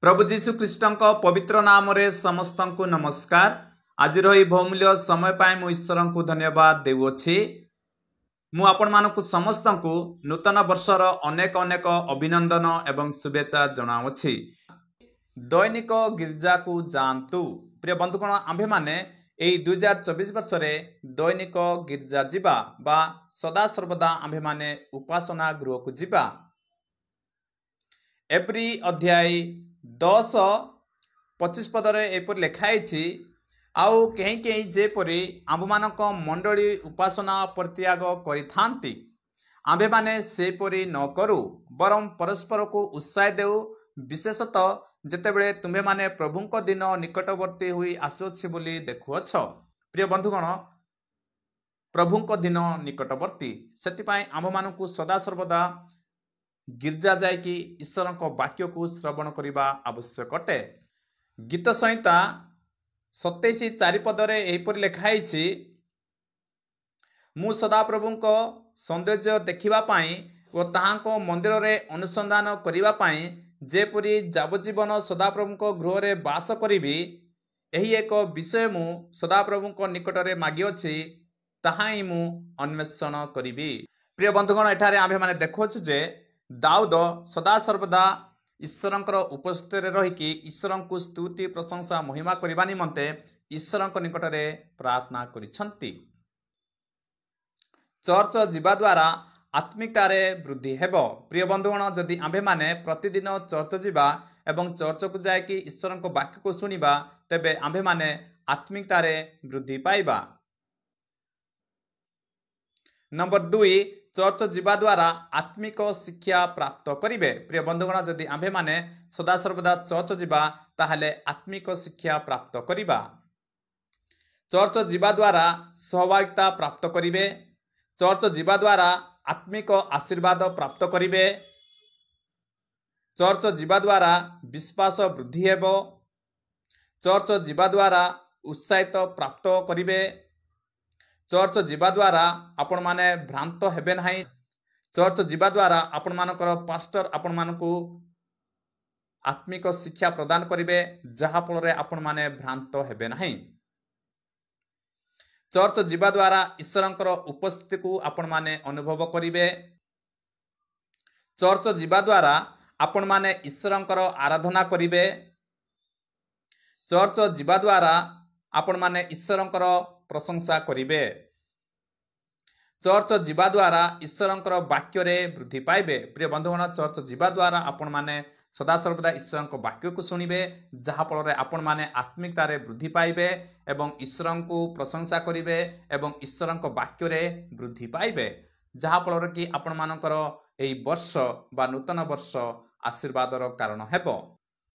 प्रभु जीशु ख्रीष्टଙ୍କ पवित्र नाम रे समस्त को नमस्कार। आज रही बहुमूल्य समय पाए मु ईश्वर को धन्यवाद देउछि। मु आपण मानकु समस्त को नूतन वर्षर अनेक अनेक अभिनंदन एवं शुभेच्छा जनाउछि। दैनिक गिर्जा को जानतु प्रिय बंधुगण, आम्भे माने एई 2024 वर्ष रे दैनिक गिर्जा जिबा बा सदा सर्वदा आम्भे माने उपासना गृह को जिबा। एप्री अध्याय 10:25 पदरे एपर लिखाई आउ कहीं कहीं जेपरी आम्भमानक मंडली उपासना परित्याग करिथांती, आम्भे माने सेपरी न करू बरम परस्पर को उत्साह देउ, विशेषतः जेतेबेले तुम्हे माने प्रभुंक दिन निकटवर्ती हुई आसुछि बोली देखुअछ। प्रिय बंधुगण, प्रभुंक दिन निकटवर्ती सेतिपाई आम्भमानकु सदा सर्वदा गिर्जा जाए कि ईश्वर को वाक्य को श्रवण करने आवश्यक अटे। गीत संहिता 27:4 पदरे एहिपरि लिखाई, मु सदा प्रभु को सौंदर्य देखिबा पाई और ताहाको मंदिर रे अनुसंधान करिबा पाई जेपरि जावजीवन सदाप्रभु को गृह रे वास करिबी, एही एक विषय मु सदाप्रभु को निकट रे मागिअछि, ताहा ही मु अन्वेषण करिबी। प्रिय बंधुगण, एठारे आम्भे माने देखुछु जे दाऊद सदा सर्वदा ईश्वरंकर उपस्थित रहीकि ईश्वर को स्तुति प्रशंसा महिमा करने निमंते ईश्वर निकट में प्रार्थना करिछंती। चर्च जीवा द्वारा आत्मिकतार वृद्धि हेबो। प्रिय बंधुगण, जदि आम्भे माने प्रतिदिन चर्च जीवा एवं चर्च को जाकि ईश्वर को वाक्य को सुनिबा, तेबे आम्भे माने आत्मिकतार वृद्धि पाइबा। नंबर 2, चर्च जीवा द्वारा आत्मिक शिक्षा प्राप्त करिवे। प्रिय बंधुगण, जदि आम्भे माने सदा सर्वदा चर्च जीवा ताहले आत्मिक शिक्षा प्राप्त करिबा। चर्च जीवा द्वारा सहभागिता प्राप्त करिवे। चर्च जीवा द्वारा आत्मिक आशीर्वाद प्राप्त करिवे। चर्च जीवा द्वारा विश्वास वृद्धि हेबो। चर्च जीवा द्वारा उत्साहित प्राप्त करिवे। चर्च जीवा द्वारा आपण माने भ्रांत हेबे नहीं। चर्च जीवा द्वारा आपण मानकर पास्टर आपण मानकु आत्मिक शिक्षा प्रदान करिवे, जहा फल रे आपण माने भ्रांत हेबे नहीं। चर्च जीवा द्वारा ईश्वरंकर उपस्थिति को आपण माने अनुभव करिवे। चर्च जीवा द्वारा आपण माने ईश्वरंकर आराधना करिवे। चर्च जीवा द्वारा आपण माने ईश्वरंकर प्रशंसा करिवे। चर्च जीवा द्वारा ईश्वरंकर वाक्य रे वृद्धि पाइबे। प्रिय बंधुगण, चर्च जीवा द्वारा आपण माने सदा सर्वदा ईश्वरंकर वाक्य को सुनिबे, जहा फल रे आपण माने आत्मिकतार वृद्धि पाइबे एवं ईश्वर को प्रशंसा करिवे एवं ईश्वरंकर वाक्य रे वृद्धि पाइबे, जहा फल रे कि आपण मानकर एई वर्ष बा नूतन वर्ष आशीर्वादर कारण हेबो।